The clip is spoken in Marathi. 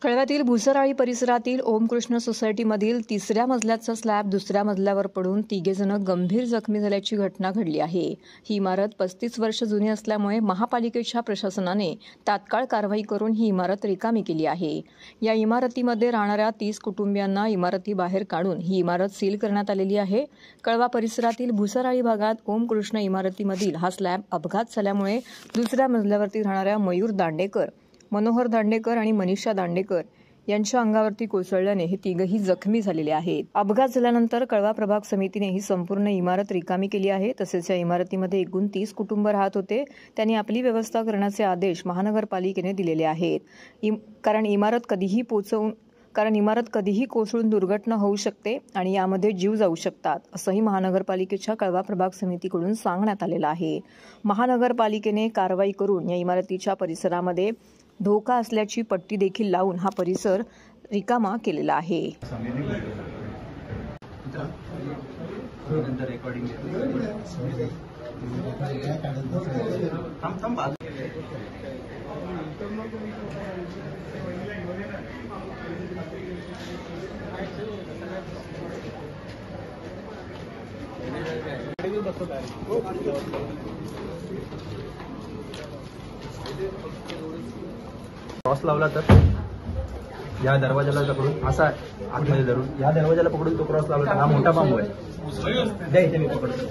कळव्यातील भुसराळी परिसरातील ओमकृष्ण सोसायटीमधील 3ऱ्या मजल्याचा स्लॅब 2ऱ्या मजल्यावर पडून तिघेजण गंभीर जखमी झाल्याची घटना घडली आहे। ही इमारत 35 वर्ष जुनी असल्यामुळे महापालिकेच्या प्रशासनाने तात्काळ कारवाई करून ही इमारत रिकामी केली आहे। या इमारतीमध्ये राहणाऱ्या 30 कुटुंबियांना इमारतीबाहेर काढून ही इमारत सील करण्यात आलेली आहे। कळवा परिसरातील भुसराळी भागात ओमकृष्ण इमारतीमधील हा स्लॅब अपघात झाल्यामुळे 2ऱ्या मजल्यावरती राहणाऱ्या मयूर दांडेकर, मनोहर दांडेकर आणि मनीषा दांडेकर यांच्या अंगावरती कोसळल्याने हे तिघही जखमी झालेले आहेत। अपघात झाल्यानंतर कळवा प्रभाग समितीने ही संपूर्ण इमारत रिकामी केली आहे। तसेच या इमारतीमध्ये एकूण 30 कुटुंब राहत होते, त्यांनी आपली व्यवस्था करण्याचे आदेश महानगरपालिकेने दिलेले आहेत। कारण इमारत कधीही कोसळून दुर्घटना होऊ शकते आणि यामध्ये जीव जाऊ शकतात, असंही महानगरपालिकेच्या कळवा प्रभाग समितीकडून सांगण्यात आलेलं आहे। महानगरपालिकेने कारवाई करून या इमारतीच्या परिसरामध्ये धोका असल्याची पट्टी देखील लावून हा परिसर रिकामा केलेला आहे। क्रॉस लावला तर या दरवाजाला पकडून असा आतमध्ये धरून या दरवाजाला पकडून तो क्रॉस लावला, हा मोठा बांबू आहे, द्या इथे मी पकडतो।